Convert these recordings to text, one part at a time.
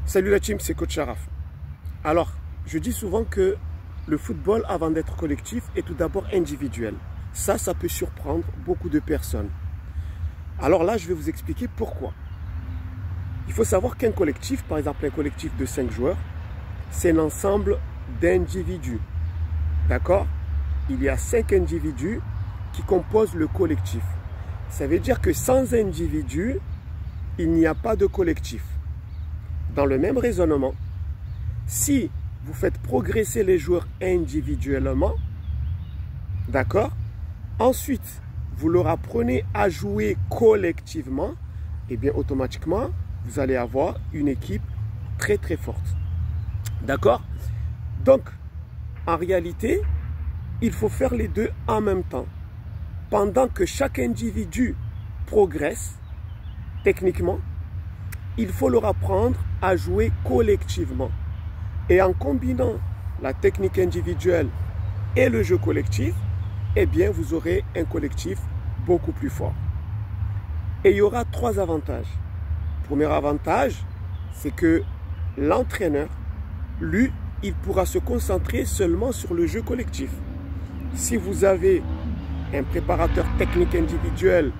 Salut la team, c'est Coach Sharaf. Alors, je dis souvent que le football, avant d'être collectif, est tout d'abord individuel. Ça peut surprendre beaucoup de personnes. Alors là, je vais vous expliquer pourquoi. Il faut savoir qu'un collectif, par exemple un collectif de 5 joueurs, c'est un ensemble d'individus. D'accord? Il y a 5 individus qui composent le collectif. Ça veut dire que sans individus, il n'y a pas de collectif. Dans le même raisonnement, si vous faites progresser les joueurs individuellement, d'accord, ensuite vous leur apprenez à jouer collectivement, et bien automatiquement, vous allez avoir une équipe très très forte. D'accord? Donc, en réalité, il faut faire les deux en même temps. Pendant que chaque individu progresse techniquement, il faut leur apprendre à jouer collectivement. Et en combinant la technique individuelle et le jeu collectif, eh bien, vous aurez un collectif beaucoup plus fort. Et il y aura 3 avantages. Premier avantage, c'est que l'entraîneur, lui, il pourra se concentrer seulement sur le jeu collectif. Si vous avez un préparateur technique individuel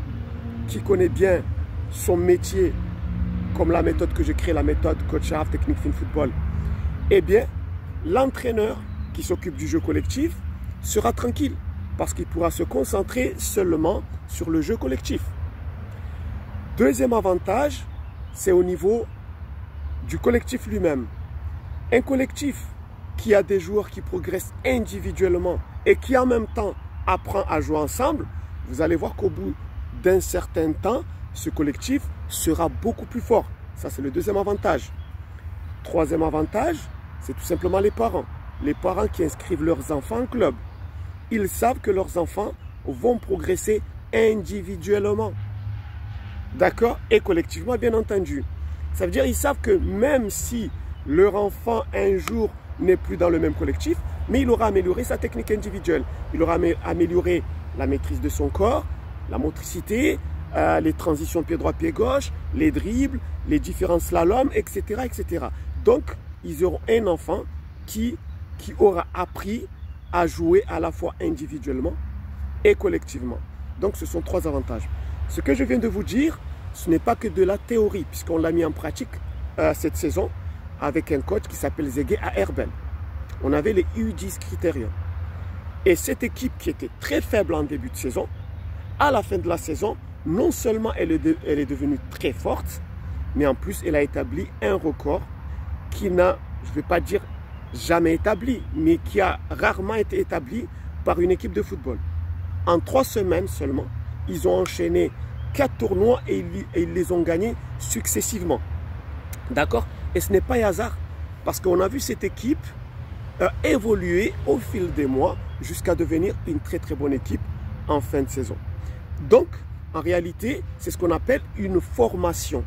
qui connaît bien son métier, comme la méthode que j'ai créée, la méthode Coach Sharaf Technique Fin Football, eh bien, l'entraîneur qui s'occupe du jeu collectif sera tranquille parce qu'il pourra se concentrer seulement sur le jeu collectif. Deuxième avantage, c'est au niveau du collectif lui-même. Un collectif qui a des joueurs qui progressent individuellement et qui en même temps apprend à jouer ensemble, vous allez voir qu'au bout d'un certain temps, ce collectif sera beaucoup plus fort. Ça, c'est le deuxième avantage. Troisième avantage, c'est tout simplement les parents. Les parents qui inscrivent leurs enfants en club. Ils savent que leurs enfants vont progresser individuellement. D'accord? Et collectivement, bien entendu. Ça veut dire qu'ils savent que même si leur enfant, un jour, n'est plus dans le même collectif, mais il aura amélioré sa technique individuelle. Il aura amélioré la maîtrise de son corps, la motricité, les transitions pied droit, pied gauche, les dribbles, les différents slaloms, etc., etc. Donc, ils auront un enfant qui aura appris à jouer à la fois individuellement et collectivement. Donc, ce sont 3 avantages. Ce que je viens de vous dire, ce n'est pas que de la théorie, puisqu'on l'a mis en pratique cette saison avec un coach qui s'appelle Zégué à Herbel. On avait les U10 critériums. Et cette équipe qui était très faible en début de saison, à la fin de la saison, non seulement elle est devenue très forte, mais en plus elle a établi un record qui n'a, je ne vais pas dire jamais établi, mais qui a rarement été établi par une équipe de football. En 3 semaines seulement, ils ont enchaîné 4 tournois et ils les ont gagnés successivement. D'accord? Et ce n'est pas un hasard, parce qu'on a vu cette équipe évoluer au fil des mois jusqu'à devenir une très très bonne équipe en fin de saison. Donc, en réalité, c'est ce qu'on appelle une formation.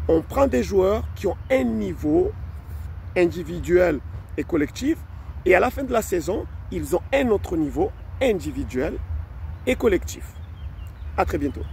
On prend des joueurs qui ont un niveau individuel et collectif, et à la fin de la saison, ils ont un autre niveau individuel et collectif. À très bientôt.